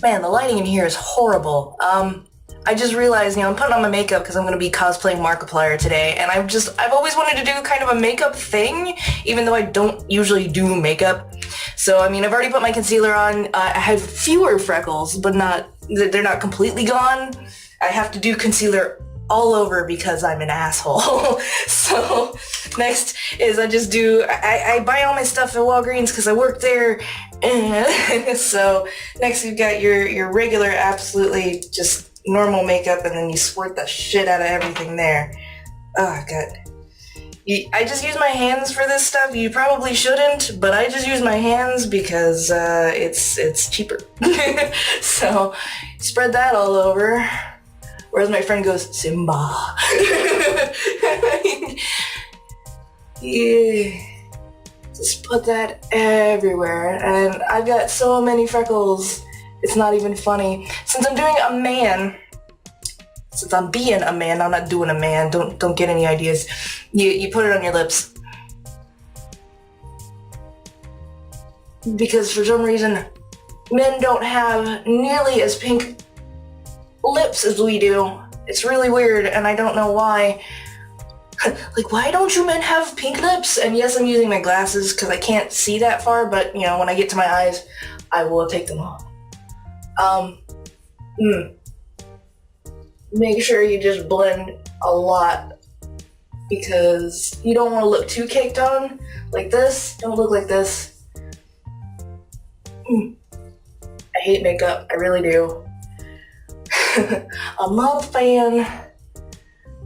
Man, the lighting in here is horrible. I just realized, I'm putting on my makeup because I'm going to be cosplaying Markiplier today, and I've always wanted to do kind of a makeup thing, even though I don't usually do makeup. So, I've already put my concealer on. I have fewer freckles, but they're not completely gone. I have to do concealer all over because I'm an asshole. So, next is I buy all my stuff at Walgreens because I work there. So, next you've got your regular, absolutely just normal makeup, and then you squirt the shit out of everything there. Oh god. I just use my hands for this stuff. You probably shouldn't, but I just use my hands because it's cheaper. So spread that all over. Whereas my friend goes, Simba. Yeah. Just put that everywhere. And I've got so many freckles. It's not even funny. Since I'm being a man, I'm not doing a man. Don't get any ideas. You put it on your lips. Because for some reason, men don't have nearly as pink lips as we do. It's really weird, and I don't know why. Like, why don't you men have pink lips? And yes, I'm using my glasses because I can't see that far, but when I get to my eyes, I will take them off. Make sure you just blend a lot because you don't want to look too caked on like this. Don't look like this. I hate makeup. I really do. I'm not a fan.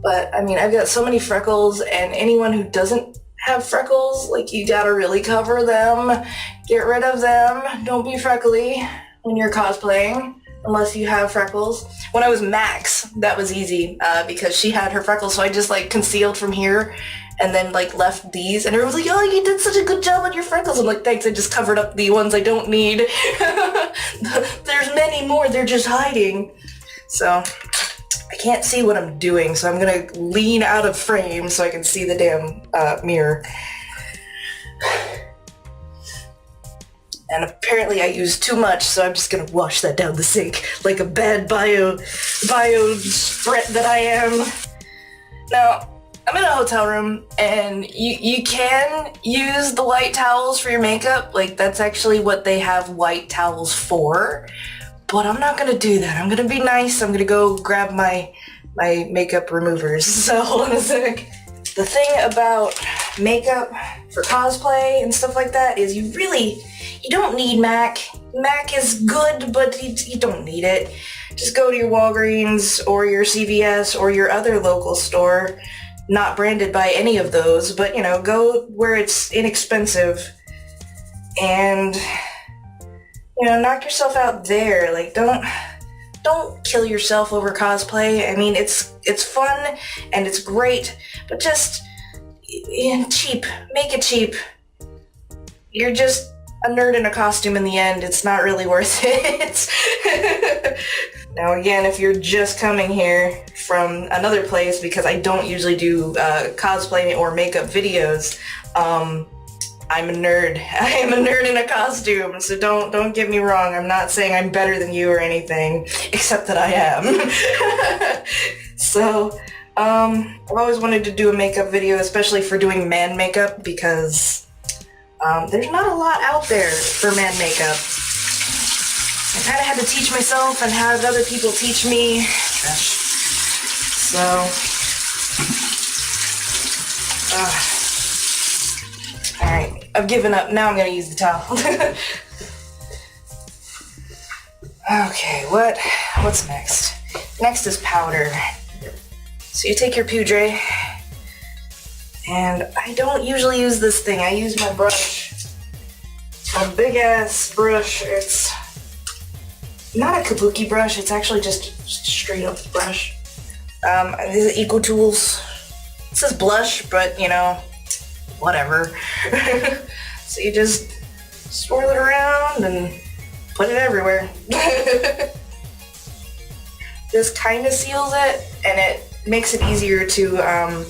But, I've got so many freckles, and anyone who doesn't have freckles, you gotta really cover them. Get rid of them. Don't be freckly when you're cosplaying, unless you have freckles. When I was Max, that was easy, because she had her freckles, so I just, concealed from here, and then, left these, and everyone was like, oh, you did such a good job on your freckles. I'm like, thanks, I just covered up the ones I don't need. There's many more, they're just hiding. So, I can't see what I'm doing, so I'm gonna lean out of frame so I can see the damn mirror. And apparently I used too much, so I'm just gonna wash that down the sink like a bad bio threat that I am. Now, I'm in a hotel room, and you can use the white towels for your makeup. That's actually what they have white towels for. But I'm not gonna do that. I'm gonna be nice. I'm gonna go grab my makeup removers. So hold on a sec. The thing about makeup for cosplay and stuff like that is you don't need MAC. MAC is good, but you don't need it. Just go to your Walgreens or your CVS or your other local store. Not branded by any of those, but go where it's inexpensive and knock yourself out there. Don't kill yourself over cosplay. It's fun and it's great, but just cheap. Make it cheap. You're just a nerd in a costume in the end. It's not really worth it. Now again, if you're just coming here from another place, because I don't usually do cosplay or makeup videos, I'm a nerd. I am a nerd in a costume, so don't get me wrong. I'm not saying I'm better than you or anything, except that I am. So, I've always wanted to do a makeup video, especially for doing man makeup, because there's not a lot out there for man makeup. I kind of had to teach myself and have other people teach me. So, alright, I've given up. Now I'm gonna use the towel. Okay, what's next? Next is powder. So you take your Poudre, and I don't usually use this thing. I use my brush. A big ass brush. It's not a kabuki brush, it's actually just straight up brush. This is Eco Tools. It says blush, but whatever. So you just swirl it around and put it everywhere. This kind of seals it, and it makes it easier to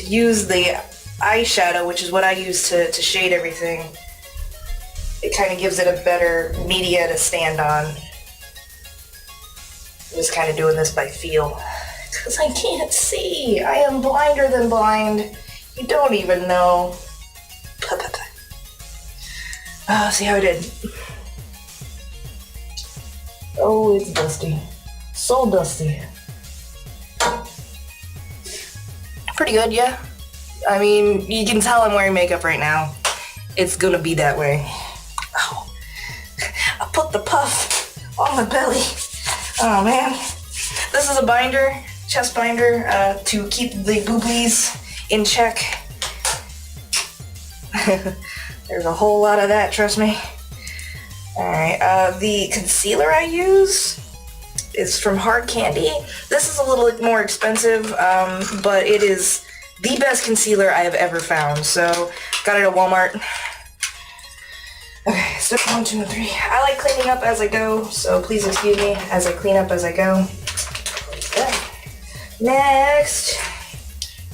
use the eyeshadow, which is what I use to shade everything. It kind of gives it a better media to stand on. I'm just kind of doing this by feel. Because I can't see. I am blinder than blind. You don't even know. See how I did. Oh, it's dusty. So dusty. Pretty good, yeah. I mean, you can tell I'm wearing makeup right now. It's gonna be that way. Oh, I put the puff on my belly. Oh man. This is a binder, chest binder, to keep the boobies in check. There's a whole lot of that, trust me. Alright, the concealer I use is from Hard Candy. This is a little more expensive, but it is the best concealer I have ever found. So, got it at Walmart. Okay, step 1, 2, and 3. I like cleaning up as I go, so please excuse me as I clean up as I go. Okay. Next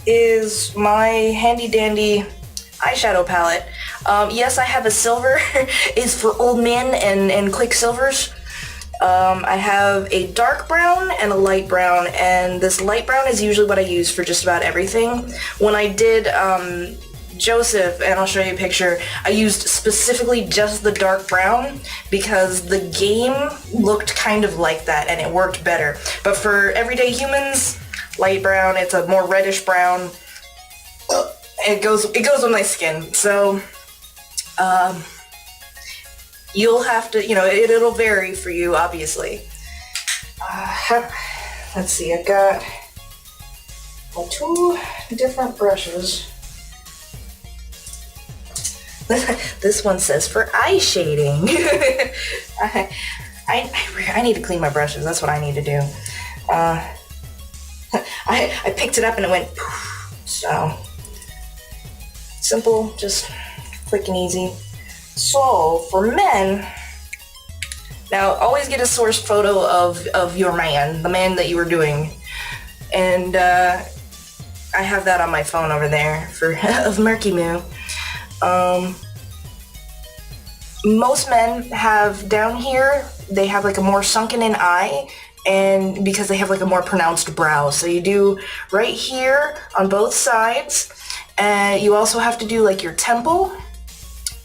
is my handy dandy eyeshadow palette. Yes, I have a silver. It's for old men and quick silvers. I have a dark brown and a light brown, and this light brown is usually what I use for just about everything. When I did Joseph, and I'll show you a picture, I used specifically just the dark brown because the game looked kind of like that and it worked better. But for everyday humans, light brown, it's a more reddish brown. It goes with my skin, so you'll have to, it'll vary for you, obviously. Let's see, I've got my 2 different brushes. This one says for eye shading. I need to clean my brushes, that's what I need to do. I picked it up and it went poof, so simple, just quick and easy. So for men, now always get a source photo of your man, the man that you were doing, and I have that on my phone over there of Murky Moo. Most men have down here, they have like a more sunken in eye, and because they have like a more pronounced brow. So you do right here on both sides, and you also have to do like your temple,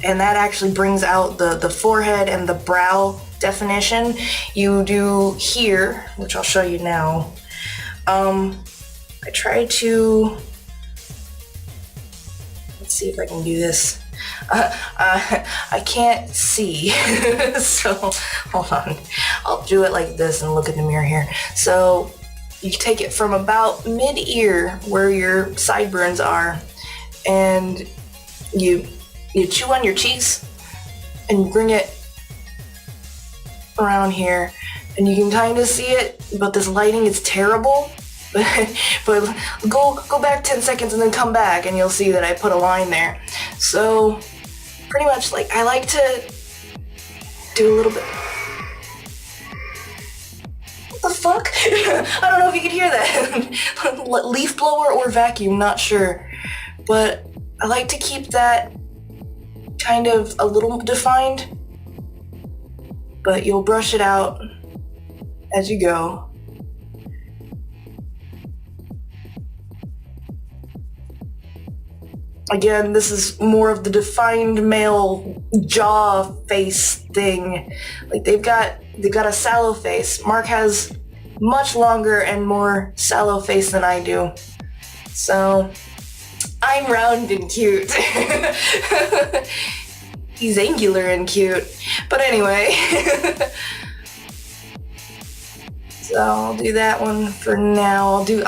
and that actually brings out the forehead and the brow definition. You do here, which I'll show you now. I tried to, let's see if I can do this. I can't see, so hold on. I'll do it like this and look in the mirror here. So you take it from about mid-ear where your sideburns are, and you chew on your cheeks and you bring it around here, and you can kind of see it, but this lighting is terrible. But go back 10 seconds and then come back and you'll see that I put a line there. So pretty much, like, I like to do a little bit. What the fuck? I don't know if you could hear that. Leaf blower or vacuum, not sure. But I like to keep that kind of a little defined, but you'll brush it out as you go. Again, this is more of the defined male jaw face thing. Like they've got a sallow face. Mark has much longer and more sallow face than I do. So I'm round and cute. He's angular and cute. But anyway. So I'll do that one for now. I'll do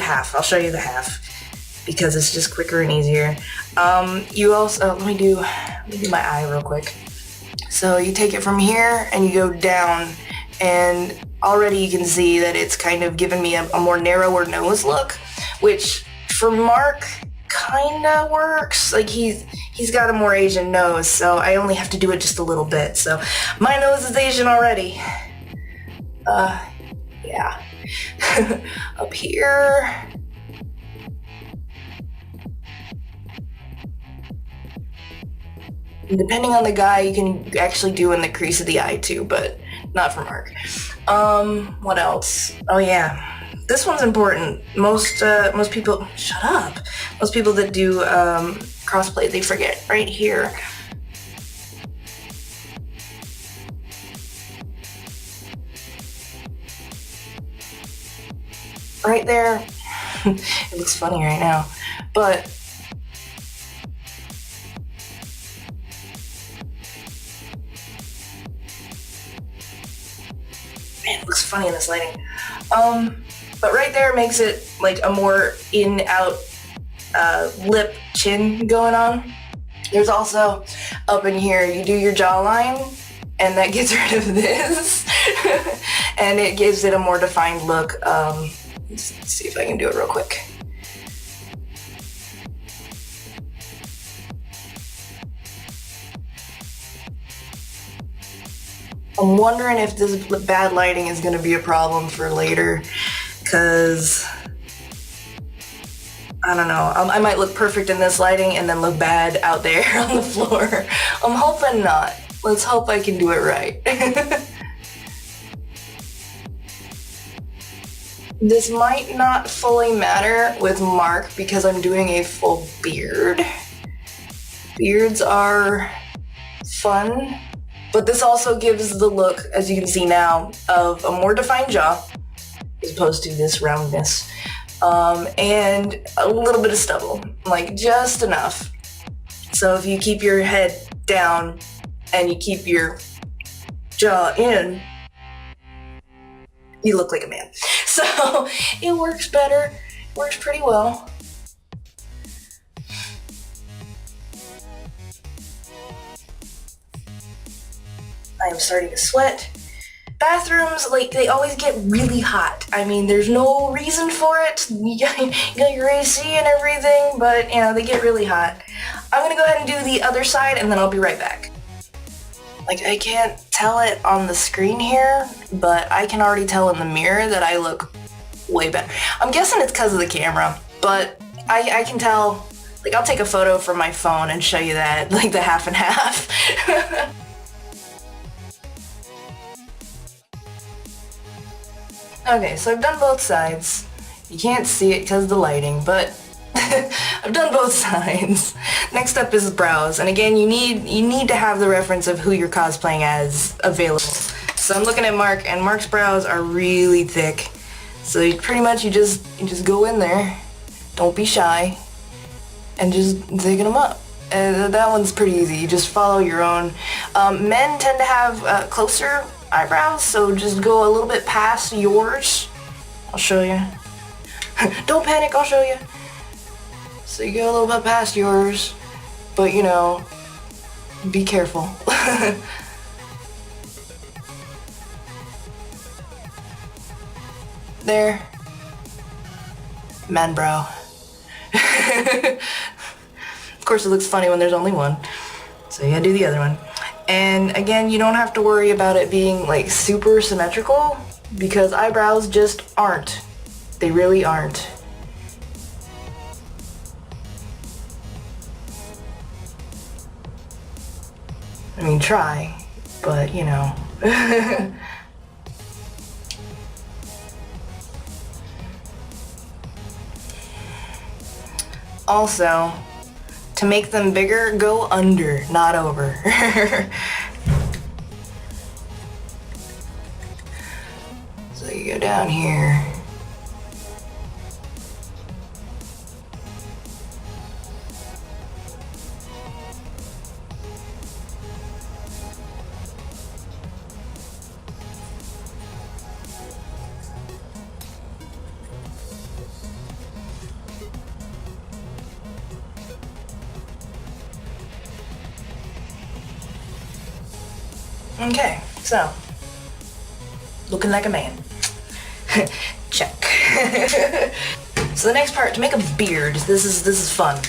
half. I'll show you the half, because it's just quicker and easier. You also, let me do my eye real quick. So you take it from here and you go down, and already you can see that it's kind of given me a more narrower nose look, which for Mark kinda works. Like he's got a more Asian nose, so I only have to do it just a little bit. So my nose is Asian already. Yeah. Up here. Depending on the guy, you can actually do in the crease of the eye too, but not for Mark. What else? Oh yeah, this one's important. Most people, shut up. Most people that do crossplay, they forget right here. Right there. It looks funny right now, but man, it looks funny in this lighting. But right there makes it like a more in-out lip chin going on. There's also up in here, you do your jawline, and that gets rid of this, and it gives it a more defined look. Let's see if I can do it real quick. I'm wondering if this bad lighting is going to be a problem for later, because I don't know. I might look perfect in this lighting and then look bad out there on the floor. I'm hoping not. Let's hope I can do it right. This might not fully matter with Mark because I'm doing a full beard. Beards are fun, but this also gives the look, as you can see now, of a more defined jaw as opposed to this roundness. And a little bit of stubble, like just enough. So if you keep your head down and you keep your jaw in, you look like a man. So it works better, works pretty well. I am starting to sweat. Bathrooms, like, they always get really hot. I mean, there's no reason for it. You got your AC and everything, but, you know, they get really hot. I'm gonna go ahead and do the other side, and then I'll be right back. Like, I can't tell it on the screen here, but I can already tell in the mirror that I look way better. I'm guessing it's because of the camera, but I can tell. Like, I'll take a photo from my phone and show you that, like, the half and half. Okay, so I've done both sides. You can't see it because of the lighting, but I've done both sides. Next up is brows, and again, you need to have the reference of who you're cosplaying as available. So I'm looking at Mark, and Mark's brows are really thick. So you just go in there, don't be shy, and just digging them up. And that one's pretty easy. You just follow your own. Men tend to have closer eyebrows, so just go a little bit past yours. I'll show you. Don't panic, I'll show you. So you go a little bit past yours, but you know, be careful. There. Man brow. Of course it looks funny when there's only one, so you gotta do the other one. And again, you don't have to worry about it being like super symmetrical because eyebrows just aren't. They really aren't. I mean, try, but you know. Also, to make them bigger, go under, not over. So you go down here. Okay, so, looking like a man. Check. So the next part, to make a beard, this is fun.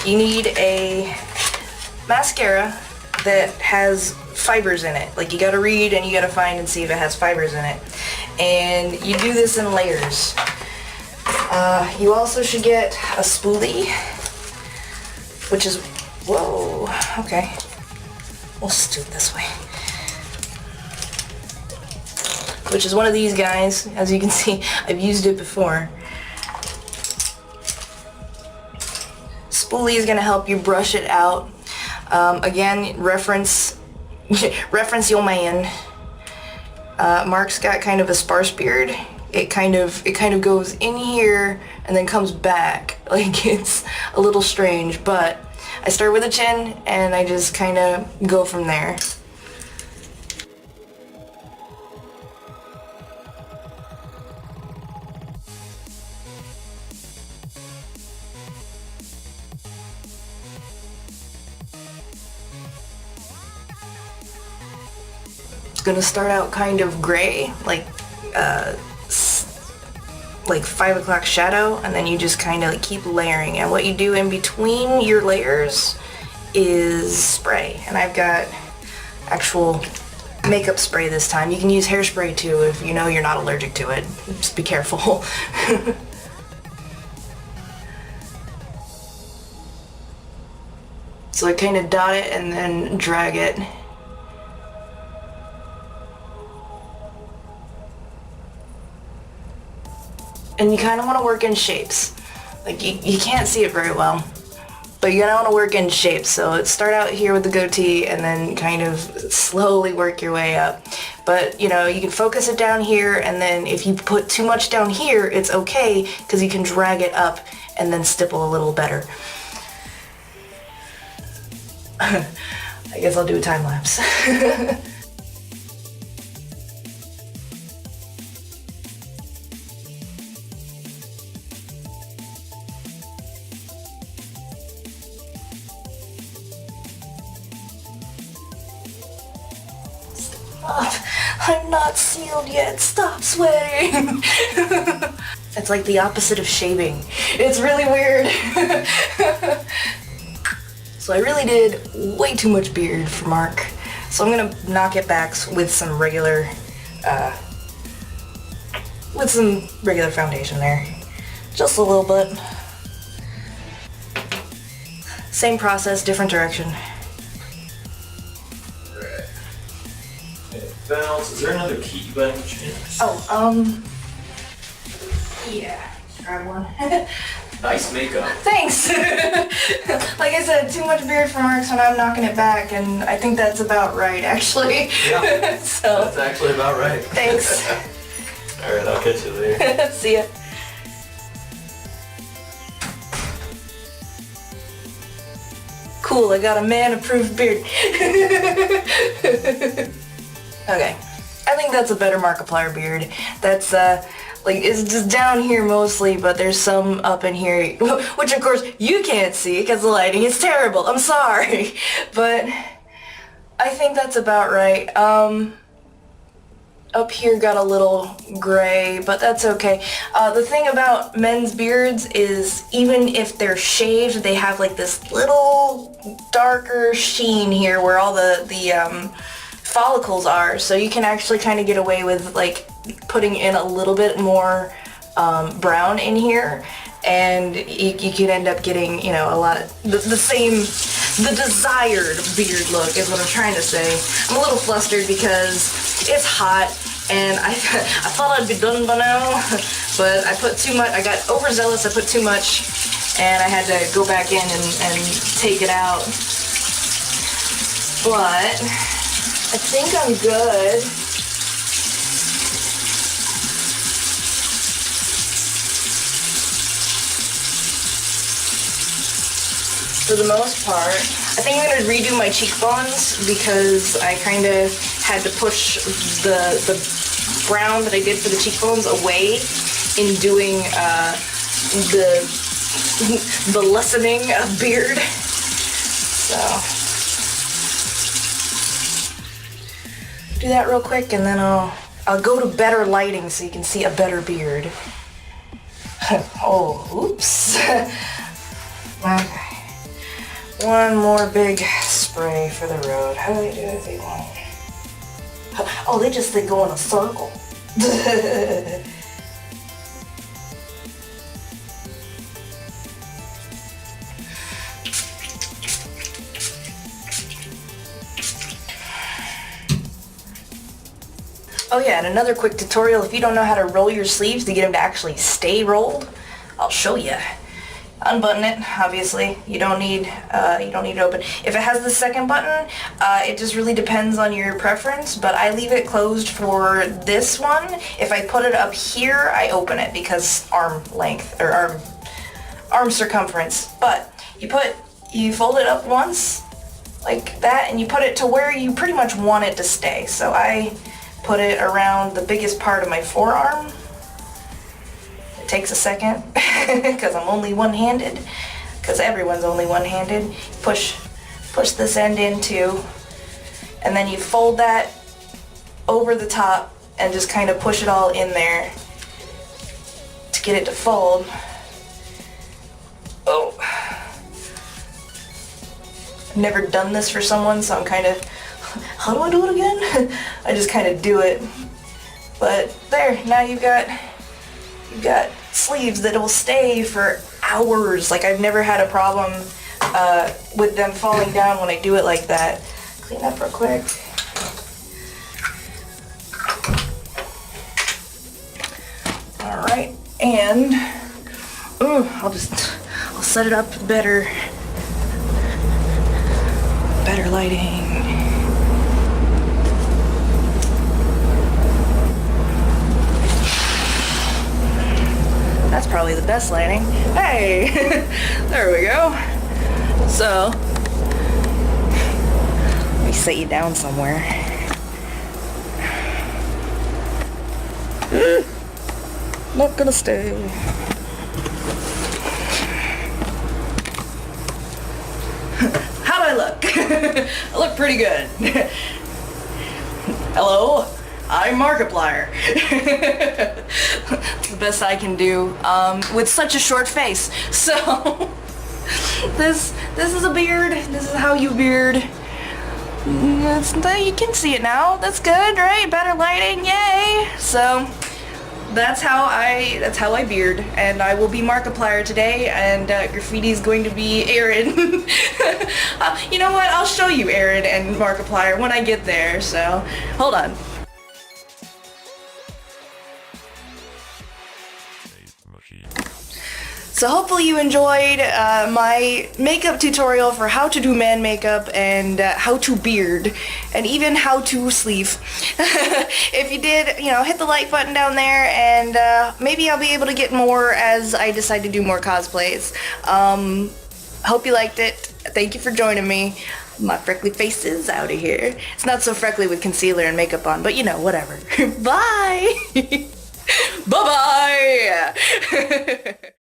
You need a mascara that has fibers in it. Like, you gotta read and you gotta find and see if it has fibers in it. And you do this in layers. You also should get a spoolie, which is Whoa, okay. We'll just do it this way. Which is one of these guys. As you can see, I've used it before. Spoolie is gonna help you brush it out. Again, reference your man. Mark's got kind of a sparse beard. It kind of goes in here and then comes back. Like, it's a little strange, but I start with a chin and I just kind of go from there. It's gonna start out kind of gray, like 5 o'clock shadow, and then you just kind of keep layering. And what you do in between your layers is spray. And I've got actual makeup spray this time. You can use hairspray too if you know you're not allergic to it. Just be careful. So I kind of dot it and then drag it. And you kind of want to work in shapes. Like, you can't see it very well, but you're gonna want to work in shapes. So start out here with the goatee and then kind of slowly work your way up. But you know, you can focus it down here, and then if you put too much down here, it's okay, because you can drag it up and then stipple a little better. I guess I'll do a time lapse. I'm not sealed yet. Stop sweating. It's like the opposite of shaving. It's really weird. So I really did way too much beard for Mark. So I'm gonna knock it back with some regular foundation there. Just a little bit. Same process, different direction. Valves, is there another key by any chance? Oh, yeah, grab one. Nice makeup. Thanks! Like I said, too much beard for Mark, so now I'm knocking it back, and I think that's about right, actually. Yeah, so, that's actually about right. Thanks. Alright, I'll catch you later. See ya. Cool, I got a man-approved beard. Okay, I think that's a better Markiplier beard. That's, like, it's just down here mostly, but there's some up in here, which of course you can't see because the lighting is terrible. I'm sorry, but I think that's about right. Up here got a little gray, but that's okay. The thing about men's beards is even if they're shaved, they have like this little darker sheen here where all the follicles are, so you can actually kind of get away with like putting in a little bit more brown in here, and you can end up getting, you know, a lot of the desired beard look is what I'm trying to say. I'm a little flustered because it's hot and I thought I'd be done by now, but I put too much. I got overzealous, I put too much, and I had to go back in and take it out. But I think I'm good. For the most part. I think I'm gonna redo my cheekbones because I kind of had to push the brown that I did for the cheekbones away in doing the lessening of beard. So. Do that real quick, and then I'll go to better lighting so you can see a better beard. Oh, oops. Okay. One more big spray for the road. How do they do it? They won't. Oh, they just go in a circle. Oh yeah, and another quick tutorial, if you don't know how to roll your sleeves to get them to actually stay rolled, I'll show you. Unbutton it, obviously. You don't need to open. If it has the second button, it just really depends on your preference, but I leave it closed for this one. If I put it up here, I open it because arm length, or arm circumference. But you fold it up once, like that, and you put it to where you pretty much want it to stay. So I put it around the biggest part of my forearm. It takes a second because I'm only one-handed, because everyone's only one-handed. Push this end in too, and then you fold that over the top and just kind of push it all in there to get it to fold. Oh, I've never done this for someone, so I'm kind of, how do I do it again? I just kind of do it. But there, now you've got sleeves that will stay for hours. Like, I've never had a problem with them falling down when I do it like that. Clean up real quick. All right, and I'll set it up better lighting. That's probably the best lighting. Hey, there we go. So, let me set you down somewhere. Not gonna stay. How do I look? I look pretty good. Hello, I'm Markiplier. The best I can do with such a short face. So this is a beard. This is how you beard. You can see it now. That's good, right? Better lighting, yay! So that's how I beard, and I will be Markiplier today, and graffiti is going to be Aaron. You know what? I'll show you Aaron and Markiplier when I get there. So hold on. So hopefully you enjoyed my makeup tutorial for how to do man makeup and how to beard and even how to sleeve. If you did, hit the like button down there, and maybe I'll be able to get more as I decide to do more cosplays. Hope you liked it. Thank you for joining me. My freckly face is out of here. It's not so freckly with concealer and makeup on, but whatever. Bye! Bye-bye!